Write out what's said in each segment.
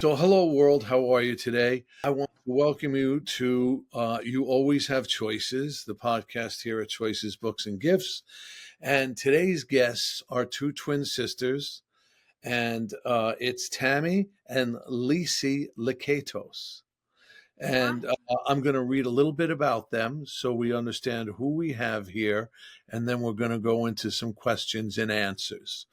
So, hello, world. How are you today? I want to welcome you to You Always Have Choices, the podcast here at Choices Books and Gifts. And today's guests are two twin sisters, and it's Tammy and Lyssie Lakatos. And I'm going to read a little bit about them so we understand who we have here, and then we're going to go into some questions and answers.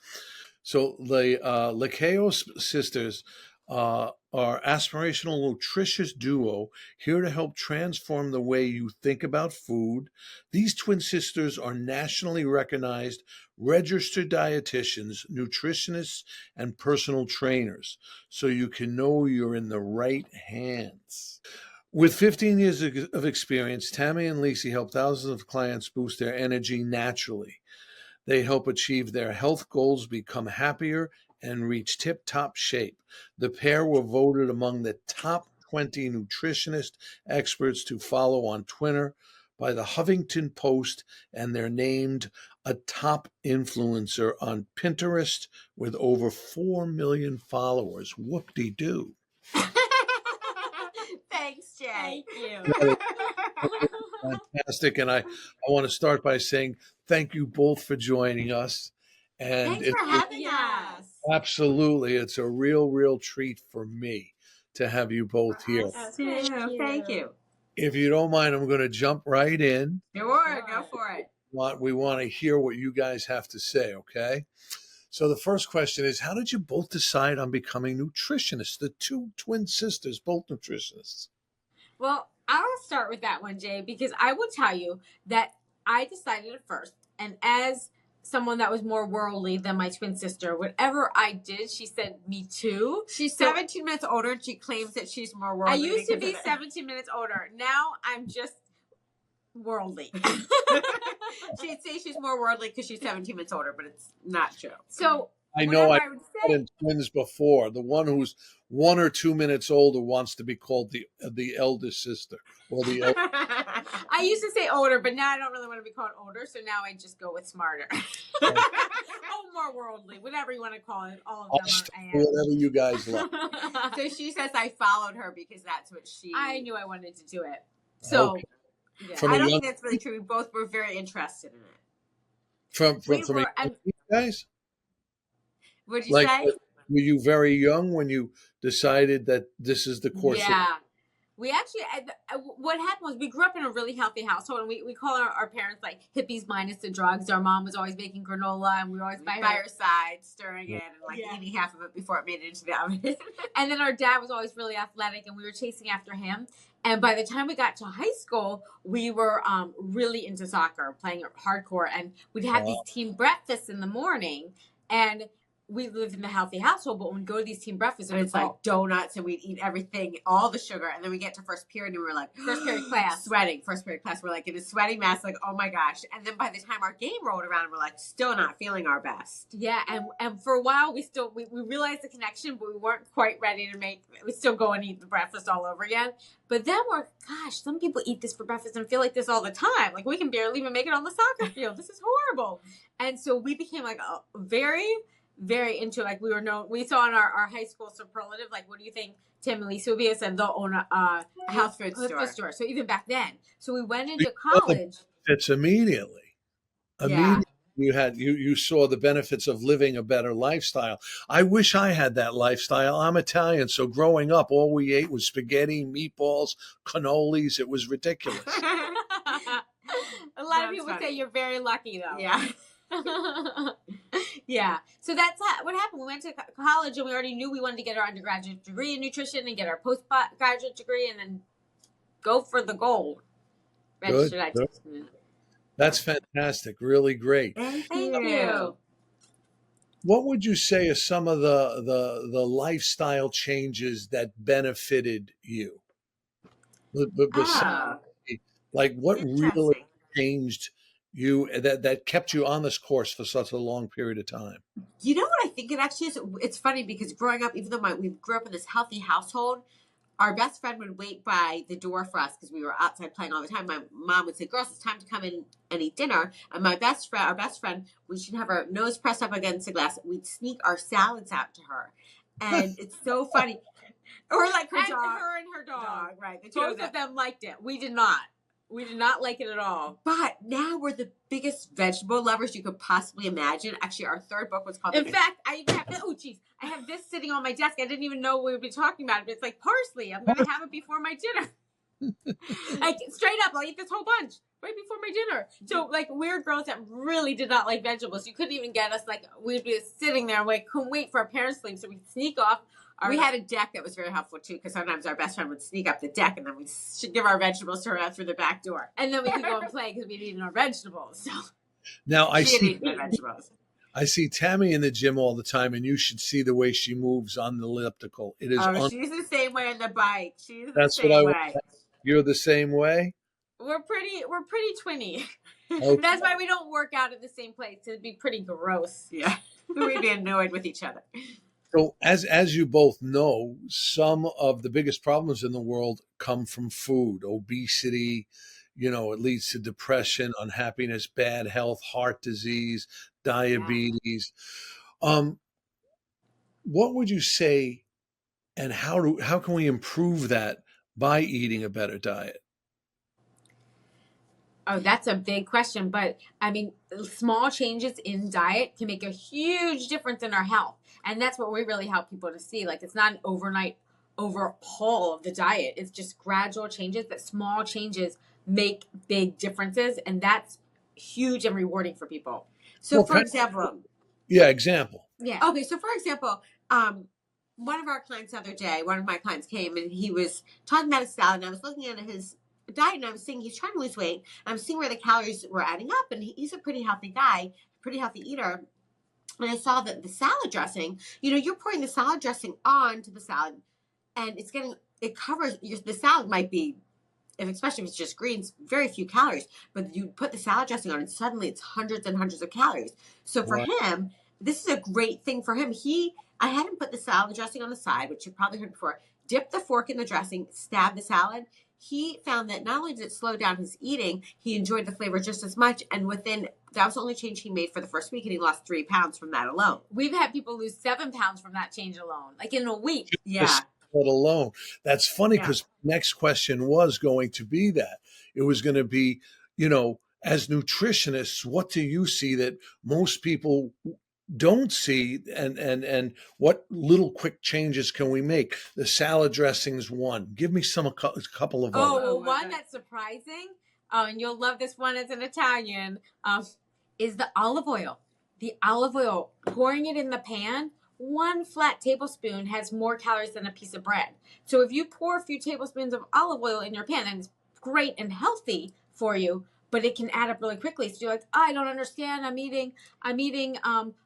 So the Lakatos sisters are aspirational, nutritious duo here to help transform the way you think about food. These twin sisters are nationally recognized registered dietitians, nutritionists, and personal trainers, so you can know you're in the right hands. With 15 years of experience, Tammy and Lyssie help thousands of clients boost their energy naturally. They help achieve their health goals, become happier, and reach tip-top shape. The pair were voted among the top 20 nutritionist experts to follow on Twitter by the Huffington Post, and they're named a top influencer on Pinterest with over 4 million followers. Whoop-de-doo. Thanks, Jay. Thank you. Fantastic. And I want to start by saying thank you both for joining us. And Thanks for having us. absolutely, it's a real treat for me to have you both here. Thank you. If you don't mind, I'm going to jump right in. Sure, go for it. We want to hear what you guys have to say, okay? So the first question is, how did you both decide on becoming nutritionists? The two twin sisters, both nutritionists. Well, I'll start with that one, Jay, because I will tell you that I decided at first, and as someone that was more worldly than my twin sister, whatever I did, she said, me too. She's 17 minutes older, and she claims that she's more worldly. I used to be 17 minutes older. Now I'm just worldly. She'd say she's more worldly because she's 17 minutes older, but it's not true. So I know I would say, in twins before. The one who's 1 or 2 minutes older wants to be called the eldest sister or the eldest. I used to say older, but now I don't really want to be called older, so now I just go with smarter. More worldly, whatever you want to call it. All of them I am. Whatever you guys love. So she says I followed her because that's what I knew I wanted to do it. So Okay. yeah. I don't think that's really true. We both were very interested in it. From you guys? What did you say? Were you very young when you decided that this is the course? Yeah. We actually, what happened was we grew up in a really healthy household, and we call our parents like hippies minus the drugs. Our mom was always making granola, and we were always by her side, stirring it and eating half of it before it made it into the oven. And then our dad was always really athletic, and we were chasing after him. And by the time we got to high school, we were really into soccer, playing hardcore, and we'd have these team breakfasts in the morning, and we lived in a healthy household, but when we go to these team breakfasts, and it's like donuts, and we'd eat everything, all the sugar, and then we get to first period, and we're like, first period class. We're like in a sweaty mess, like, oh my gosh. And then by the time our game rolled around, we're like, still not feeling our best. Yeah, and for a while, we realized the connection, but we weren't quite ready to we still go and eat the breakfast all over again. But then some people eat this for breakfast and feel like this all the time. Like, we can barely even make it on the soccer field. This is horrible. And so we became like a very into, like, we saw in our high school superlative, like, what do you think Tim and Lyssie would be? I said they'll own a health food store. So even back then, so we went into college. It's immediately. Yeah. You saw the benefits of living a better lifestyle. I wish I had that lifestyle. I'm Italian, so growing up, all we ate was spaghetti, meatballs, cannolis. It was ridiculous. A lot of people would say you're very lucky, though. Yeah. Yeah. So that's what happened. We went to college, and we already knew we wanted to get our undergraduate degree in nutrition and get our postgraduate degree, and then go for the gold. Good. That's fantastic. Really great. Thank you. What would you say are some of the lifestyle changes that benefited you? Like, what really changed you that kept you on this course for such a long period of time? You know what I think it actually is? It's funny because growing up, even though we grew up in this healthy household, our best friend would wait by the door for us because we were outside playing all the time. My mom would say, girls, it's time to come in and eat dinner. And our best friend, we should have our nose pressed up against the glass. We'd sneak our salads out to her. And it's so funny. Or like her dog. Her and her dog. Right. Both of them liked it. We did not. We did not like it at all. But now we're the biggest vegetable lovers you could possibly imagine. Actually, our third book was called... In fact, I even have this, I have this sitting on my desk. I didn't even know we would be talking about it. But it's like parsley. I'm going to have it before my dinner. Like, straight up, I'll eat this whole bunch right before my dinner. So, like, we're girls that really did not like vegetables. You couldn't even get us, like, we'd be sitting there and we couldn't wait for our parents to sleep so we'd sneak off. We had a deck that was very helpful, too, because sometimes our best friend would sneak up the deck and then we'd give our vegetables to her out through the back door. And then we could go and play because we'd eaten our vegetables. So now I see vegetables. I see Tammy in the gym all the time, and you should see the way she moves on the elliptical. It is. She's the same way on the bike. That's the same way. You're the same way. We're pretty twinny. Okay. That's why we don't work out at the same place. It'd be pretty gross. Yeah, we'd be annoyed with each other. So, as you both know, some of the biggest problems in the world come from food, obesity. It leads to depression, unhappiness, bad health, heart disease, diabetes. Yeah. What would you say, and how can we improve that by eating a better diet? Oh, that's a big question. But I mean, small changes in diet can make a huge difference in our health. And that's what we really help people to see. Like, it's not an overnight overhaul of the diet. It's just gradual changes, that small changes make big differences. And that's huge and rewarding for people. So, for example. Example. Yeah. Okay. So, for example, one of our clients the other day, one of my clients came and he was talking about his salad. And I was looking at his diet and I was seeing he's trying to lose weight. I'm seeing where the calories were adding up, and he's a pretty healthy guy, pretty healthy eater. And I saw that the salad dressing, you're pouring the salad dressing onto the salad, and it covers the salad might be, especially if it's just greens, very few calories. But you put the salad dressing on, and suddenly it's hundreds and hundreds of calories. So for him, this is a great thing for him. I had him put the salad dressing on the side, which you've probably heard before. Dip the fork in the dressing, stab the salad. He found that not only did it slow down his eating, he enjoyed the flavor just as much. And that was the only change he made for the first week, and he lost 3 pounds from that alone. We've had people lose 7 pounds from that change alone, like in a week. Just alone. That's funny because next question was going to be that. It was going to be, as nutritionists, what do you see that most people don't see, and what little quick changes can we make? The salad dressing's one. Give me a couple of others. One that's surprising, and you'll love this one as an Italian, is the olive oil. The olive oil, pouring it in the pan, 1 flat tablespoon has more calories than a piece of bread. So if you pour a few tablespoons of olive oil in your pan, and it's great and healthy for you, but it can add up really quickly. So you're like, I don't understand. I'm eating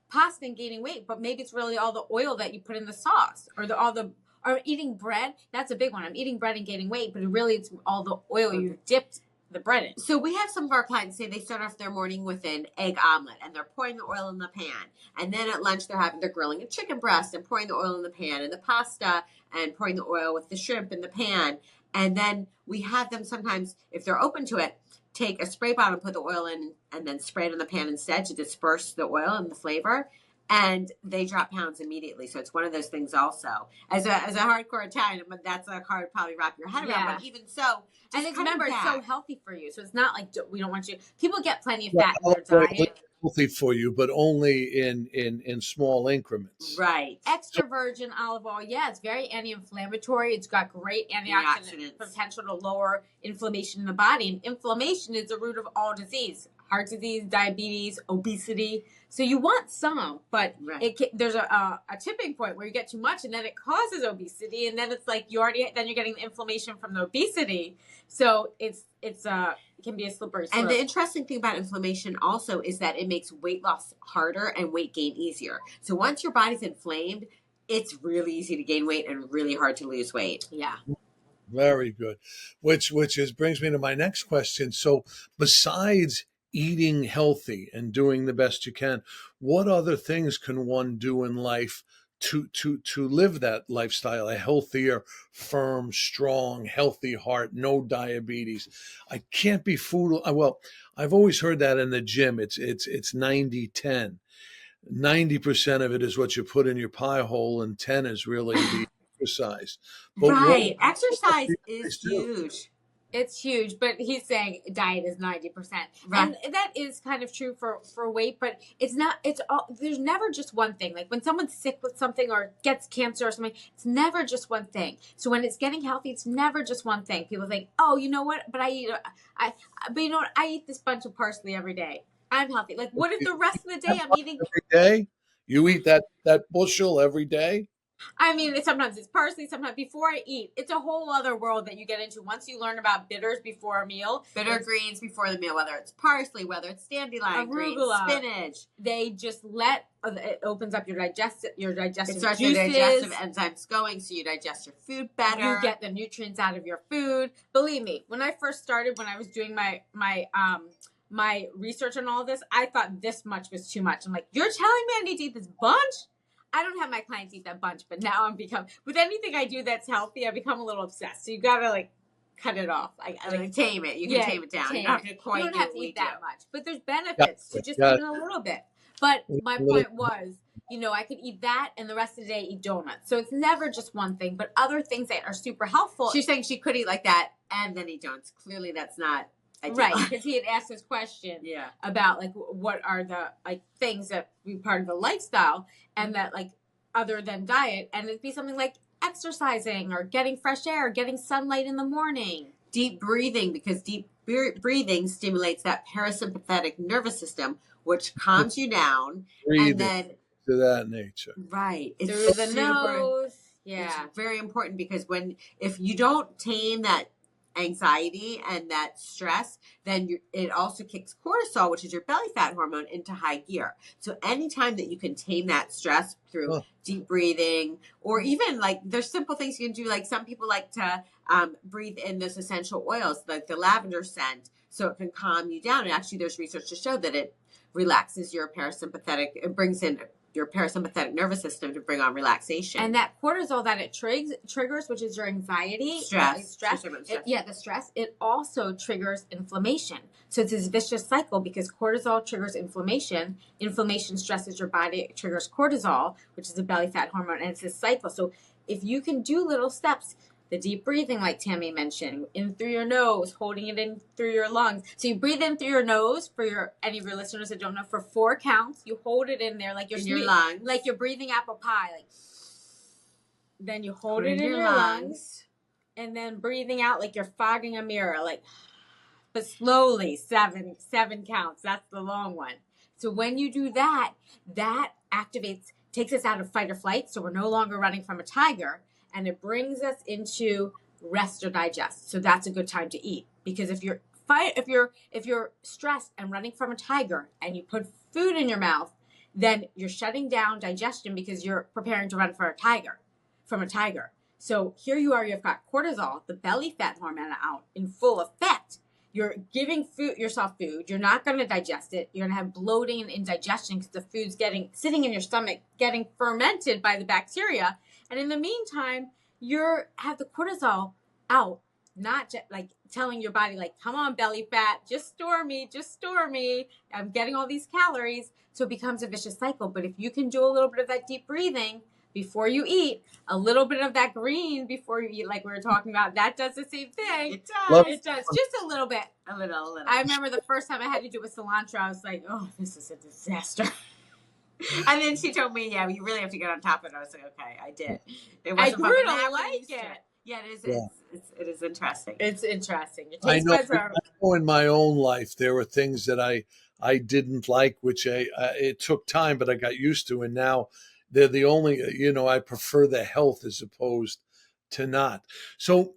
pasta and gaining weight, but maybe it's really all the oil that you put in the sauce, or eating bread. That's a big one. I'm eating bread and gaining weight, but really it's all the oil you dipped the bread in. So we have some of our clients say they start off their morning with an egg omelet, and they're pouring the oil in the pan. And then at lunch they're grilling a chicken breast and pouring the oil in the pan, and the pasta and pouring the oil with the shrimp in the pan. And then we have them sometimes, if they're open to it, take a spray bottle and put the oil in and then spray it in the pan instead to disperse the oil and the flavor. And they drop pounds immediately. So it's one of those things also. As a hardcore Italian, but that's a hard probably wrap your head around. But even so, and remember, it's so healthy for you. So it's not like we don't want you. People get plenty of fat in their diet. Healthy for you, but only in small increments. Right. Extra virgin olive oil. Yeah, it's very anti-inflammatory. It's got great antioxidant potential to lower inflammation in the body. And inflammation is the root of all disease. Heart disease, diabetes, obesity. So you want some, but there's a tipping point where you get too much, and then it causes obesity, and then it's like you're getting the inflammation from the obesity. So it can be a slippery slope. And the interesting thing about inflammation also is that it makes weight loss harder and weight gain easier. So once your body's inflamed, it's really easy to gain weight and really hard to lose weight. Yeah. Very good. Which brings me to my next question. So besides eating healthy and doing the best you can, what other things can one do in life to live that lifestyle, a healthier, firm, strong, healthy heart, no diabetes? I can't be fooled. Well, I've always heard that in the gym. It's 90-10. 90% of it is what you put in your pie hole, and 10 is really the exercise. But right. what Exercise do you is guys do? huge. It's huge, but he's saying diet is 90%. Right. And that is kind of true for weight, but it's not, it's all, there's never just one thing. Like when someone's sick with something or gets cancer or something, it's never just one thing. So when it's getting healthy, it's never just one thing. People think, oh, you know what? But but you know what? I eat this bunch of parsley every day. I'm healthy. Like what if the rest of the day I'm eating? Every day? You eat that bushel every day? I mean, sometimes it's parsley. Sometimes before I eat, it's a whole other world that you get into once you learn about bitters before a meal. Bitter greens before the meal, whether it's parsley, whether it's dandelion greens, spinach. They just it opens up your digestive It starts juices. your digestive enzymes going, so you digest your food better. You get the nutrients out of your food. Believe me, when I first started, when I was doing my research on all this, I thought this much was too much. I'm like, you're telling me I need to eat this bunch? I don't have my clients eat that bunch, but now with anything I do that's healthy, I become a little obsessed. So you gotta like cut it off. I like tame it. You can tame it down. You don't have to eat that much. But there's benefits to just eating a little bit. But my point was, I could eat that and the rest of the day eat donuts. So it's never just one thing, but other things that are super helpful. She's saying she could eat like that and then eat donuts. Clearly that's not ideal. Right, because he had asked this question about like what are the like things that be part of the lifestyle and that like other than diet, and it'd be something like exercising or getting fresh air, getting sunlight in the morning. Deep breathing, because deep breathing stimulates that parasympathetic nervous system, which calms you down. Breathing, and then to that nature. Right. It's through the nose. Yeah. It's very important because if you don't tame that anxiety and that stress, then it also kicks cortisol, which is your belly fat hormone, into high gear. So anytime that you can tame that stress through deep breathing, or even like there's simple things you can do. Like some people like to breathe in those essential oils, like the lavender scent, so it can calm you down. And actually there's research to show that it relaxes your parasympathetic, it brings in your parasympathetic nervous system to bring on relaxation. And that cortisol that it triggers, which is your anxiety, stress. The stress, it also triggers inflammation. So it's this vicious cycle because cortisol triggers inflammation. Inflammation stresses your body, it triggers cortisol, which is a belly fat hormone, and it's this cycle. So if you can do little steps, the deep breathing, like Tammy mentioned, in through your nose, holding it in through your lungs. So you breathe in through your nose, for any of your listeners that don't know, for 4 counts. You hold it in there like you're in your lungs, like you're breathing apple pie. Like then you hold it in your lungs, and then breathing out like you're fogging a mirror, like, but slowly. 7 counts. That's the long one. So when you do that, that takes us out of fight or flight. So we're no longer running from a tiger. And it brings us into rest or digest. So that's a good time to eat, because if you're stressed and running from a tiger and you put food in your mouth, then you're shutting down digestion because you're preparing to run from a tiger. So here you are, you've got cortisol, the belly fat hormone, out in full effect. You're giving yourself food. You're not going to digest it. You're going to have bloating and indigestion because the food's sitting in your stomach, getting fermented by the bacteria. And in the meantime, you have the cortisol out, not just like telling your body, like, come on, belly fat, just store me. I'm getting all these calories. So it becomes a vicious cycle. But if you can do a little bit of that deep breathing before you eat, a little bit of that green before you eat, like we were talking about, that does the same thing. It does. It does. Just a little bit. A little. I remember the first time I had to do it with cilantro, I was like, oh, this is a disaster. And then she told me, yeah, you really have to get on top of it. I was like, okay, I did. I grew to like it. Yeah, it is. It is interesting. It's interesting. Your I taste know, buds are. I know in my own life there were things that I didn't like, which it took time, but I got used to, and now they're the only. I prefer the health as opposed to not. So.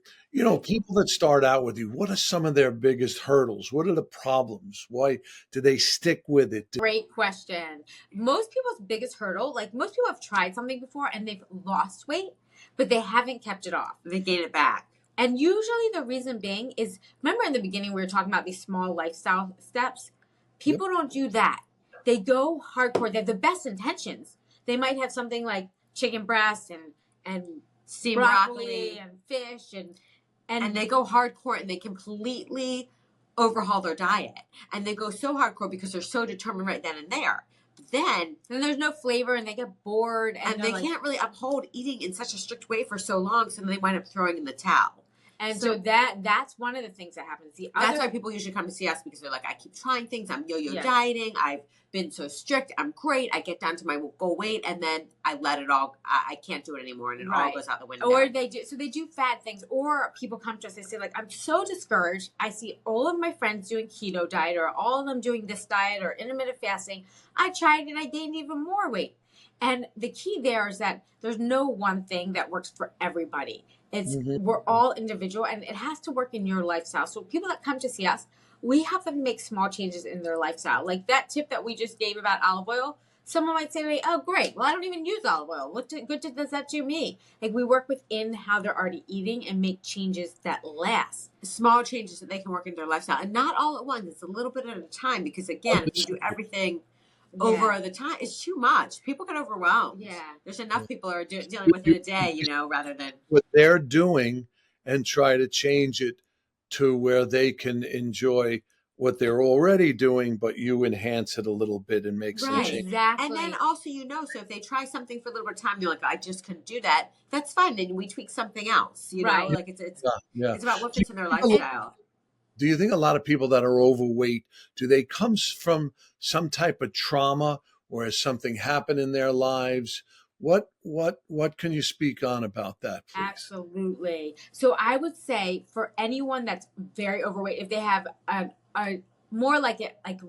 People that start out with you, what are some of their biggest hurdles? What are the problems? Why do they stick with it? Great question. Most people's biggest hurdle, like most people have tried something before and they've lost weight, but they haven't kept it off. They gain it back. And usually the reason being is, remember in the beginning we were talking about these small lifestyle steps? People don't do that. They go hardcore. They have the best intentions. They might have something like chicken breast and steamed broccoli and fish and they go hardcore and they completely overhaul their diet. And they go so hardcore because they're so determined right then and there. then there's no flavor and they get bored. And they can't really uphold eating in such a strict way for so long, so then they wind up throwing in the towel. And so that's one of the things that happens. That's why people usually come to see us, because they're like, I keep trying things. I'm yo-yo dieting. I've been so strict. I'm great. I get down to my goal weight, and then I let it all. I can't do it anymore, and it all goes out the window. Or they do fad things. Or people come to us. They say, like, I'm so discouraged. I see all of my friends doing keto diet, or all of them doing this diet or intermittent fasting. I tried and I gained even more weight. And the key there is that there's no one thing that works for everybody. It's we're all individual, and it has to work in your lifestyle. So people that come to see us, we have them make small changes in their lifestyle. Like that tip that we just gave about olive oil. Someone might say to me, oh, great. Well, I don't even use olive oil. What good does that do me? Like, we work within how they're already eating and make changes that last. Small changes that they can work in their lifestyle. And not all at once. It's a little bit at a time, because, again, if you do everything over the time, it's too much. People get overwhelmed. Yeah. There's enough people are dealing with in a day, rather than what they're doing, and try to change it to where they can enjoy what they're already doing, but you enhance it a little bit and make some change. Exactly. And then also, so if they try something for a little bit of time, you're like, I just couldn't do that. That's fine. And we tweak something else, know, like it's about what fits in their lifestyle. Do you think a lot of people that are overweight, do they come from some type of trauma, or has something happened in their lives? What can you speak on about that, please? Absolutely. So I would say for anyone that's very overweight, if they have a more like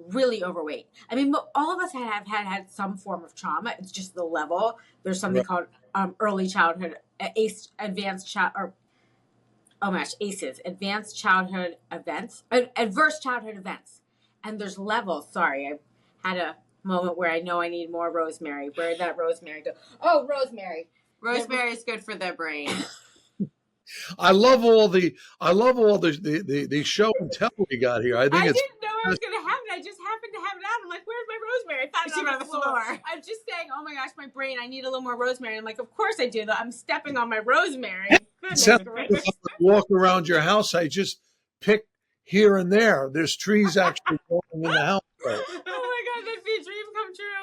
really overweight. I mean, all of us have had some form of trauma. It's just the level. There's something called early childhood, ACEs, advanced childhood events, adverse childhood events. And there's levels. Sorry, I had a moment where I know I need more rosemary. Where did that rosemary go? Oh, rosemary. Rosemary is good for the brain. I love all the show and tell we got here. I didn't know I was going to have it. I just happened to have it out. I'm like, where's my rosemary? I found it on the floor. I'm just saying, oh my gosh, my brain, I need a little more rosemary. I'm like, of course I do. I'm stepping on my rosemary. Goodness. Walk around your house. I just pick here and there. There's trees actually growing in the house. Oh my God, that'd be a dream come true.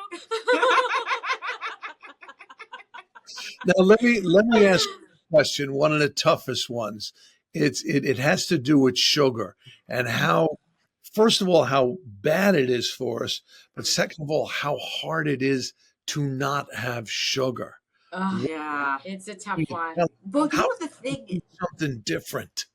Now let me ask you a question. One of the toughest ones. It has to do with sugar, and how, first of all, how bad it is for us, but second of all, how hard it is to not have sugar. Yeah, it's a tough one. Well, the thing is something different.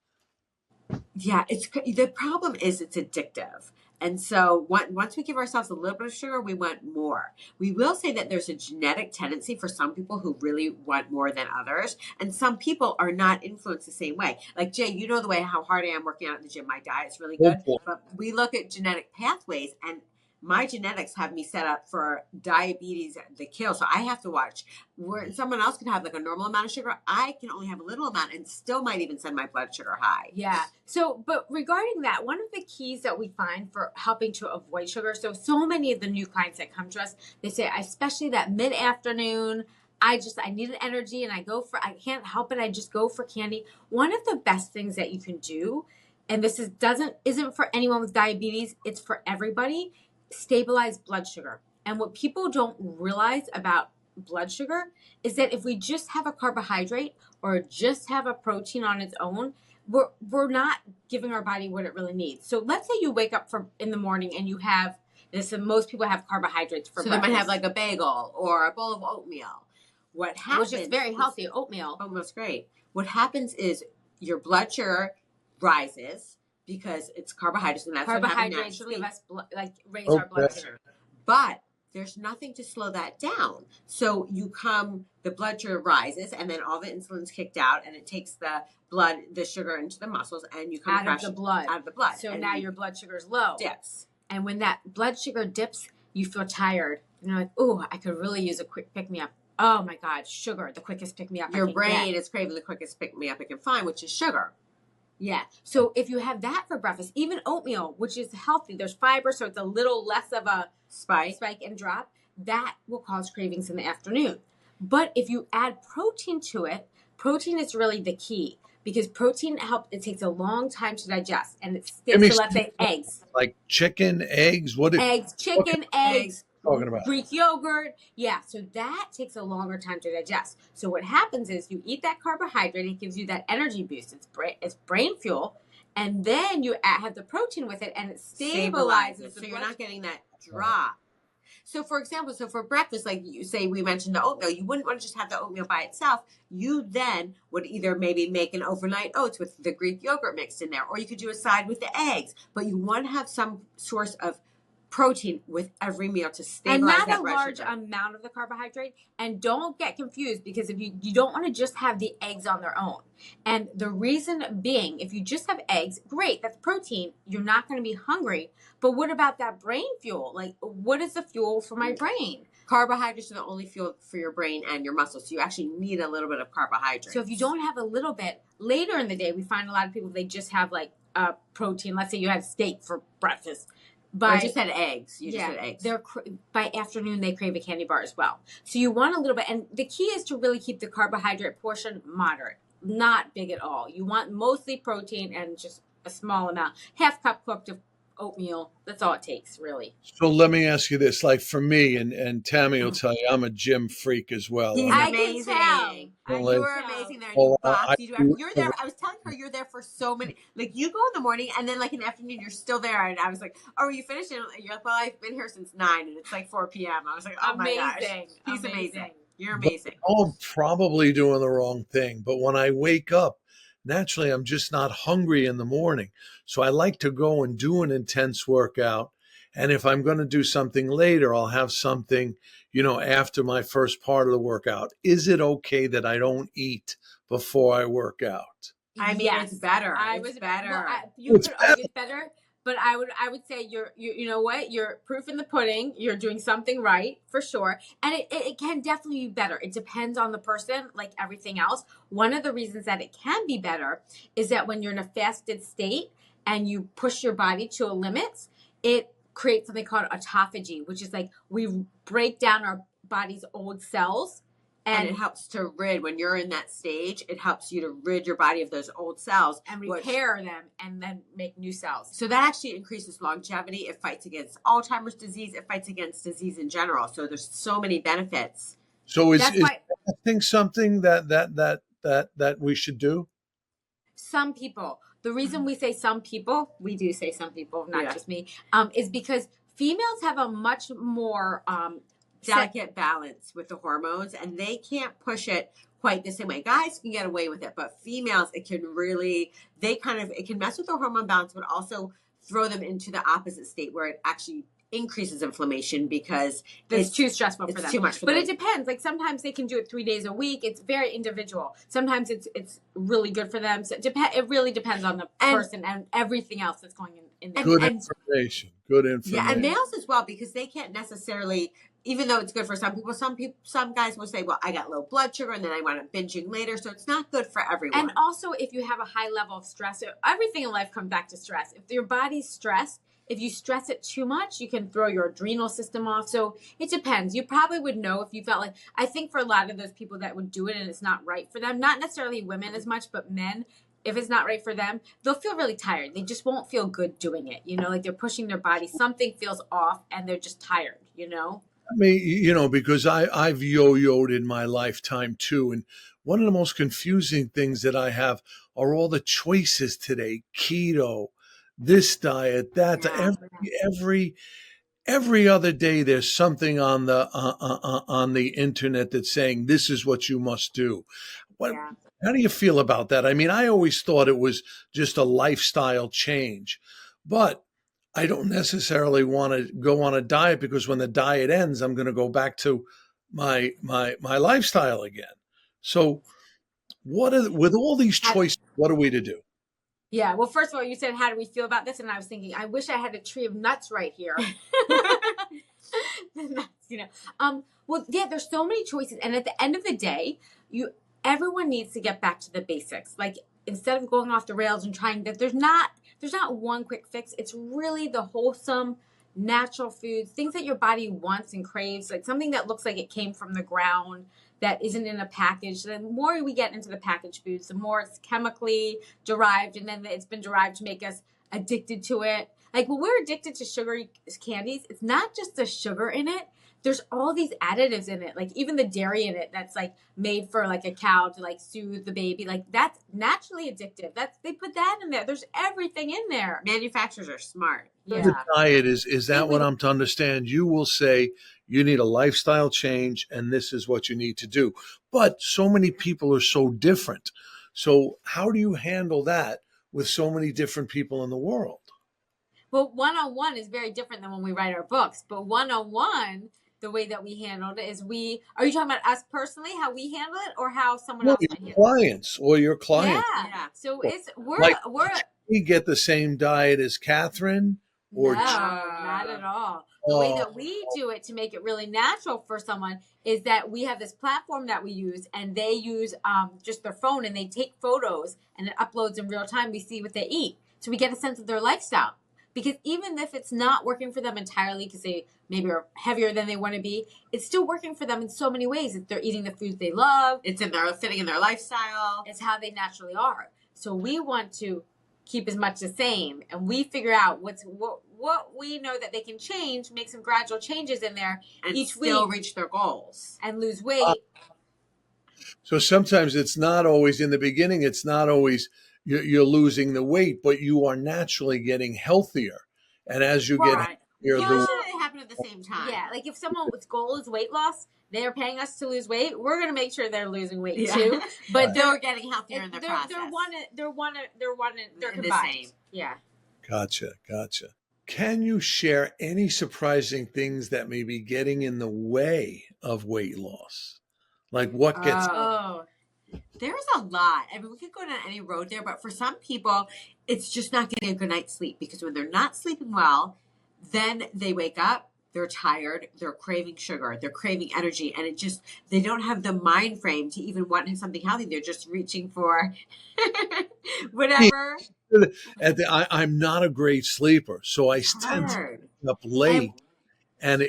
Yeah, the problem is it's addictive. And so once we give ourselves a little bit of sugar, we want more. We will say that there's a genetic tendency for some people who really want more than others. And some people are not influenced the same way. Like Jay, you know the way how hard I am working out in the gym. My diet's really good. But we look at genetic pathways, and my genetics have me set up for diabetes, the kill. So I have to watch where someone else can have like a normal amount of sugar. I can only have a little amount and still might even send my blood sugar high. Yeah. So, but regarding that, one of the keys that we find for helping to avoid sugar. So many of the new clients that come to us, they say, especially that mid-afternoon, I need an energy and I can't help it. I just go for candy. One of the best things that you can do, and this isn't for anyone with diabetes, it's for everybody, stabilize blood sugar. And what people don't realize about blood sugar is that if we just have a carbohydrate or just have a protein on its own, we're not giving our body what it really needs. So let's say you wake up in the morning and you have this, and most people have carbohydrates for breakfast. They might have like a bagel or a bowl of oatmeal. What happens? Which is very healthy, oatmeal. Oatmeal's great. What happens is your blood sugar rises, because it's carbohydrates, and that's carbohydrates give us raise our blood sugar. But there's nothing to slow that down. So the blood sugar rises, and then all the insulin's kicked out, and it takes the sugar into the muscles, and you come out of the blood. So and now your blood sugar is low. Dips. And when that blood sugar dips, you feel tired. You're like, oh, I could really use a quick pick-me-up. Oh my God, sugar, the quickest pick-me-up. Your brain is craving the quickest pick-me-up it can find, which is sugar. Yeah. So if you have that for breakfast, even oatmeal, which is healthy, there's fiber, so it's a little less of a spike and drop, that will cause cravings in the afternoon. But if you add protein to it, protein is really the key, because protein it takes a long time to digest, and it sticks to, let's say, eggs. Like chicken, eggs, eggs, chicken, eggs, talking about. Greek yogurt. Yeah, so that takes a longer time to digest. So what happens is you eat that carbohydrate, it gives you that energy boost. It's brain fuel. And then you have the protein with it, and it stabilizes. So you're not getting that drop. So for example, for breakfast, like you say, we mentioned the oatmeal, you wouldn't want to just have the oatmeal by itself. You then would either maybe make an overnight oats with the Greek yogurt mixed in there, or you could do a side with the eggs. But you want to have some source of protein with every meal to stabilize and not a large sugar. amount of the carbohydrate. And don't get confused, because if you don't want to just have the eggs on their own. And the reason being, if you just have eggs, great, that's protein, you're not going to be hungry. But what about that brain fuel? Like, what is the fuel for my brain? Carbohydrates are the only fuel for your brain and your muscles. So you actually need a little bit of carbohydrates. So if you don't have a little bit, later in the day, we find a lot of people, they just have like protein. Let's say you had steak for breakfast. Or just had eggs. You just had eggs. By afternoon, they crave a candy bar as well. So you want a little bit. And the key is to really keep the carbohydrate portion moderate, not big at all. You want mostly protein and just a small amount. Half cup cooked of oatmeal. That's all it takes, really. So let me ask you this. Like for me, and Tammy will tell you, I'm a gym freak as well. He's amazing. You're amazing there. You box. You're there. I was telling her you're there for so many. Like you go in the morning, and then like in the afternoon, you're still there. And I was like, "Oh, are you finished?" And you're like, "Well, I've been here since 9, and it's like 4 p.m." I was like, "Oh my gosh, he's amazing. You're amazing." I'm probably doing the wrong thing, but when I wake up, naturally, I'm just not hungry in the morning. So I like to go and do an intense workout. And if I'm going to do something later, I'll have something, after my first part of the workout. Is it okay that I don't eat before I work out? I mean, it's better. It's better. You could argue it's better. But I would say you know what? You're proof in the pudding. You're doing something right, for sure. And it can definitely be better. It depends on the person, like everything else. One of the reasons that it can be better is that when you're in a fasted state and you push your body to a limit, it creates something called autophagy, which is like we break down our body's old cells. And it helps to rid, when you're in that stage, it helps you to rid your body of those old cells. And repair them and then make new cells. So that actually increases longevity. It fights against Alzheimer's disease. It fights against disease in general. So there's so many benefits. So is fasting something that we should do? Some people. The reason we say some people, we do say some people, not just me, is because females have a much more delicate balance with the hormones, and they can't push it quite the same way. Guys can get away with it, but females, it can mess with their hormone balance, but also throw them into the opposite state where it actually increases inflammation because it's too stressful for them. It's too much for them. But it depends. Like sometimes they can do it 3 days a week. It's very individual. Sometimes it's really good for them. So it really depends on the person and everything else that's going in there. Good information. Yeah, and males as well, because they can't necessarily, even though it's good for some people, some guys will say, well, I got low blood sugar and then I wind up binging later. So it's not good for everyone. And also, if you have a high level of stress, everything in life comes back to stress. If your body's stressed, if you stress it too much, you can throw your adrenal system off. So it depends. You probably would know if you felt like, I think for a lot of those people that would do it and it's not right for them, not necessarily women as much, but men, if it's not right for them, they'll feel really tired. They just won't feel good doing it. Like they're pushing their body. Something feels off and they're just tired, I mean, because I've yo-yoed in my lifetime too. And one of the most confusing things that I have are all the choices today. Keto, this diet, that, every other day there's something on the internet that's saying this is what you must do. How do you feel about that? I mean, I always thought it was just a lifestyle change, but I don't necessarily want to go on a diet because when the diet ends, I'm going to go back to my lifestyle again. So with all these choices, what are we to do? Yeah. Well, first of all, you said, how do we feel about this? And I was thinking, I wish I had a tree of nuts right here. Well, yeah, there's so many choices. And at the end of the day, everyone needs to get back to the basics. Like instead of going off the rails and trying that, there's not one quick fix. It's really the wholesome, natural foods, things that your body wants and craves, like something that looks like it came from the ground, that isn't in a package. The more we get into the packaged foods, the more it's chemically derived, and then it's been derived to make us addicted to it. Like when we're addicted to sugary candies, it's not just the sugar in it. There's all these additives in it, like even the dairy in it that's like made for like a cow to like soothe the baby. Like that's naturally addictive. They put that in there. There's everything in there. Manufacturers are smart. Yeah. The diet is that what I'm to understand? You will say you need a lifestyle change and this is what you need to do. But so many people are so different. So how do you handle that with so many different people in the world? Well, one-on-one is very different than when we write our books. But one-on-one, the way that we handled it is are you talking about us personally, how we handle it, or how someone else might handle clients or your clients? Yeah. So we're we get the same diet as Catherine or no, not at all. The way that we do it to make it really natural for someone is that we have this platform that we use, and they use just their phone, and they take photos, and it uploads in real time. We see what they eat, so we get a sense of their lifestyle. Because even if it's not working for them entirely, because they maybe are heavier than they want to be, it's still working for them in so many ways. If they're eating the foods they love, it's fitting in their lifestyle. It's how they naturally are. So we want to keep as much the same, and we figure out what we know that they can change, make some gradual changes in there and each still week, reach their goals and lose weight. So sometimes it's not always in the beginning. It's not always you're losing the weight, but you are naturally getting healthier. And as you get healthier, they happen at the same time. Yeah, like if someone's goal is weight loss, they're paying us to lose weight. We're going to make sure they're losing weight too. But they're getting healthier in the process. They're combined. Yeah. Gotcha. Can you share any surprising things that may be getting in the way of weight loss? Like what gets... There's a lot. I mean, we could go down any road there, but for some people, it's just not getting a good night's sleep, because when they're not sleeping well, then they wake up, they're tired, they're craving sugar, they're craving energy, and they don't have the mind frame to even want something healthy. They're just reaching for whatever. I'm not a great sleeper, so I tend to stay up late, and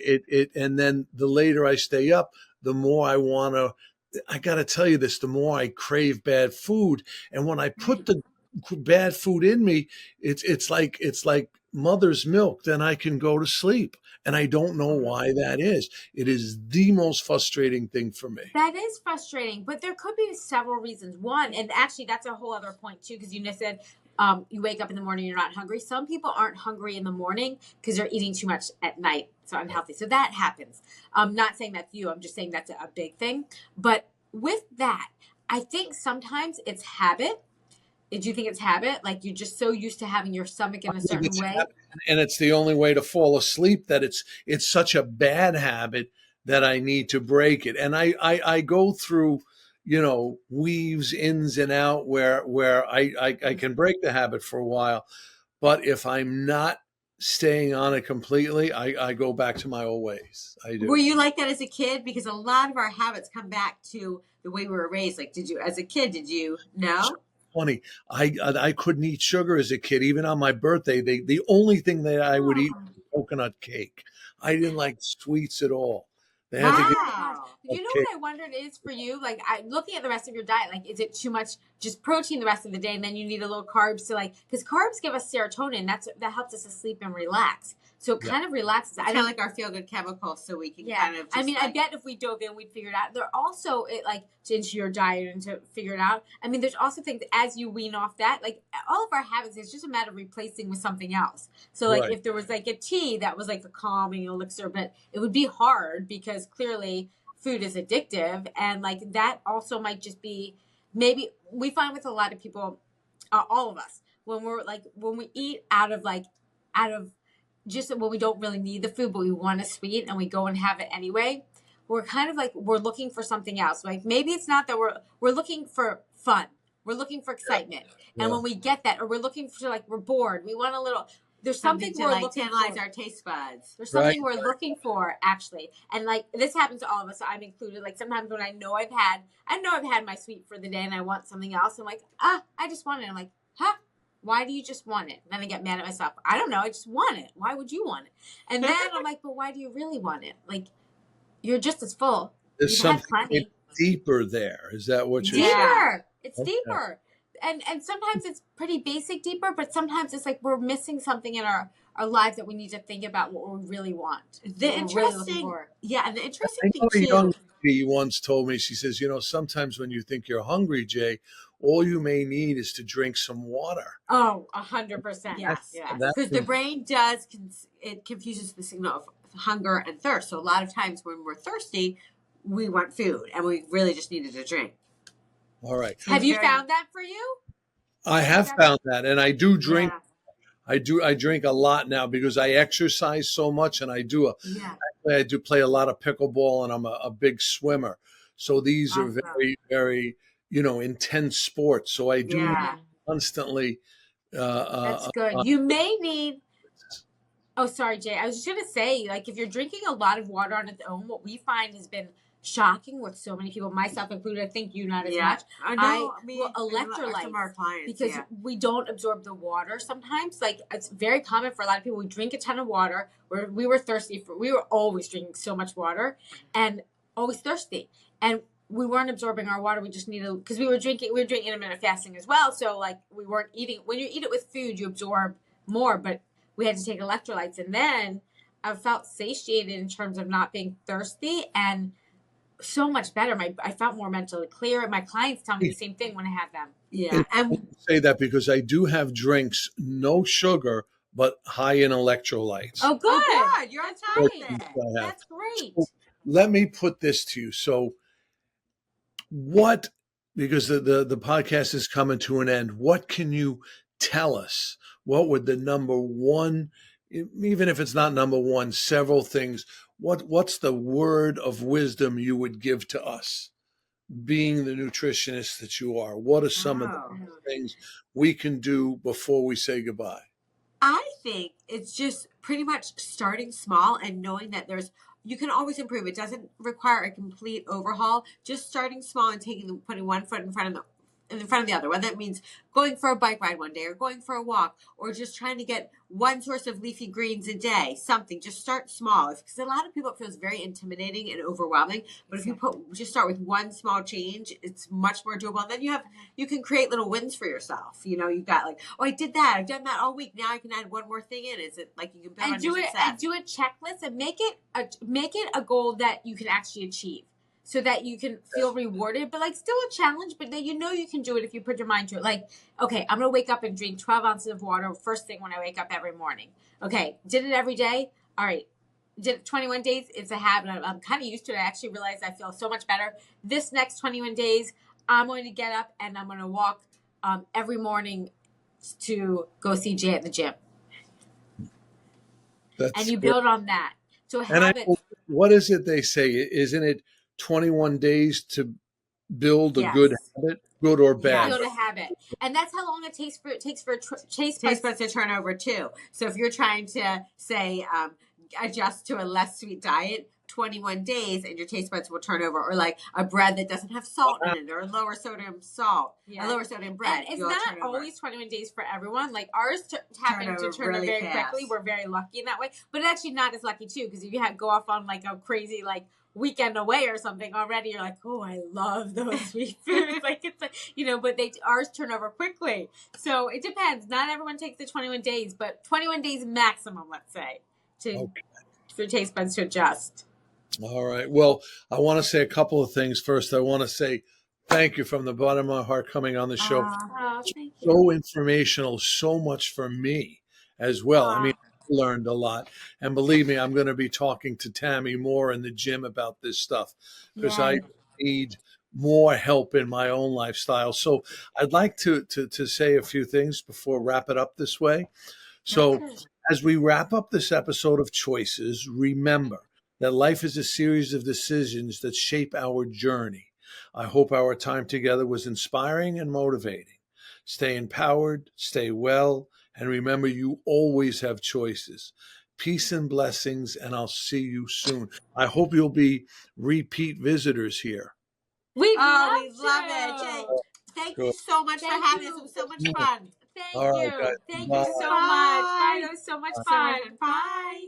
and then the later I stay up, the more I want to. I got to tell you this, the more I crave bad food. And when I put the bad food in me, it's like mother's milk, then I can go to sleep. And I don't know why that is. It is the most frustrating thing for me. That is frustrating, but there could be several reasons. One, and actually that's a whole other point too, because you just said you wake up in the morning, you're not hungry. Some people aren't hungry in the morning because they're eating too much at night. So unhealthy. So that happens. I'm not saying that's you. I'm just saying that's a big thing. But with that, I think sometimes it's habit. Did you think it's habit? Like you're just so used to having your stomach in a certain way? And it's the only way to fall asleep, that it's such a bad habit that I need to break it. And I go through, weaves ins and out where I can break the habit for a while. But if I'm not staying on it completely, I go back to my old ways. I do. Were you like that as a kid? Because a lot of our habits come back to the way we were raised. Like, as a kid, did you know? Funny, I couldn't eat sugar as a kid. Even on my birthday, the only thing that I would eat was coconut cake. I didn't like sweets at all. They had to You know what I wondered is for you, like looking at the rest of your diet, like is it too much just protein the rest of the day, and then you need a little carbs to because carbs give us serotonin, that helps us to sleep and relax. So it kind of relaxes. I don't like our feel good chemicals, so we can kind of. I bet if we dove in, we'd figure it out. There also into your diet and to figure it out. I mean, there's also things as you wean off that, like all of our habits, it's just a matter of replacing with something else. So if there was a tea that was like a calming elixir, but it would be hard because clearly food is addictive, and that also might just be maybe we find with a lot of people, all of us, when we eat out of just when we don't really need the food, but we want a sweet and we go and have it anyway, we're kind of we're looking for something else. Like maybe it's not that we're looking for fun. We're looking for excitement. Yeah. And when we get that, or we're looking for we're bored, we want a little, there's something we're looking tantalize our taste buds. There's something we're looking for actually. And this happens to all of us. So I'm included. Sometimes when I know I've had my sweet for the day and I want something else, I'm I just want it. I'm why do you just want it? And then I get mad at myself. I don't know. I just want it. Why would you want it? And then I'm but why do you really want it? You're just as full. There's something deeper there. Is that what you're saying? Deeper. It's deeper. And sometimes it's pretty basic deeper, but sometimes it's we're missing something in our lives that we need to think about what we really want. The what we're really looking interesting, for. yeah, and the interesting I thing know a young too. lady once told me, she says, sometimes when you think you're hungry, Jay, all you may need is to drink some water. Oh, 100%. Yes, That because the brain does it confuses the signal of hunger and thirst. So a lot of times when we're thirsty, we want food, and we really just needed a drink. All right. Have you found that for you? I have found that, and I do drink. Yeah. I drink a lot now because I exercise so much, and I do play a lot of pickleball, and I'm a big swimmer. So these are very, very, intense sports. So I do constantly. That's good. You may need. Oh, sorry, Jay. I was just gonna say, like, if you're drinking a lot of water on its own, what we find has been shocking with so many people, myself included. I think you not as much. I know. Electrolytes, from our clients, because we don't absorb the water sometimes. Like, it's very common for a lot of people. We drink a ton of water. We were thirsty. We were always drinking so much water and always thirsty, and we weren't absorbing our water. We just needed, because we were drinking intermittent fasting as well. So like, we weren't eating. When you eat it with food, you absorb more, but we had to take electrolytes, and then I felt satiated in terms of not being thirsty and so much better. I felt more mentally clear. My clients tell me the same thing when I have them. Yeah, and I say that because I do have drinks, no sugar, but high in electrolytes. Oh, good. You're on top of it. That's great. So let me put this to you. So because the podcast is coming to an end, what can you tell us? What would the number one, even if it's not number one, several things, what's the word of wisdom you would give to us, being the nutritionist that you are? What are some of the things we can do before we say goodbye? I think it's just pretty much starting small and knowing that you can always improve. It doesn't require a complete overhaul. Just starting small and putting one foot in front of the other, whether it means going for a bike ride one day or going for a walk or just trying to get one source of leafy greens a day, something. Just start small, because a lot of people, it feels very intimidating and overwhelming. But if you just start with one small change, it's much more doable. And then you can create little wins for yourself. You've got like, oh, I did that. I've done that all week. Now I can add one more thing in. Is it like you can build on your success? And do a checklist and make it a goal that you can actually achieve, so that you can feel rewarded, but like still a challenge, but that you can do it if you put your mind to it. Like, okay, I'm going to wake up and drink 12 ounces of water first thing when I wake up every morning. Okay, did it every day? All right. Did it 21 days? It's a habit. I'm kind of used to it. I actually realized I feel so much better. This next 21 days, I'm going to get up and I'm going to walk every morning to go see Jay at the gym. And you build on that. So what is it they say? Isn't it 21 days to build a good habit, good or bad? Build a habit. And that's how long it takes for taste buds to turn over too. So if you're trying to say adjust to a less sweet diet, 21 days and your taste buds will turn over. Or like a bread that doesn't have salt in it, or a lower sodium bread. And it's not always 21 days for everyone. Like ours happened to turn over very quickly. We're very lucky in that way. But actually not as lucky too, because if you go off on like a crazy weekend away or something already, you're like, oh, I love those sweet foods. But ours turn over quickly. So it depends. Not everyone takes the 21 days, but 21 days maximum, let's say, for taste buds to adjust. All right. Well, I want to say a couple of things. First, I want to say thank you from the bottom of my heart coming on the show. Thank you. So informational, so much for me as well. I mean, I learned a lot. And believe me, I'm going to be talking to Tammy more in the gym about this stuff, because I need more help in my own lifestyle. So I'd like to say a few things before wrap it up this way. So as we wrap up this episode of Choices, remember that life is a series of decisions that shape our journey. I hope our time together was inspiring and motivating. Stay empowered, stay well, and remember, you always have choices. Peace and blessings, and I'll see you soon. I hope you'll be repeat visitors here. We love it, Jay. Thank you so much for having us. It was so much fun. Thank you. Thank you so much. Bye. That was so much fun. Bye.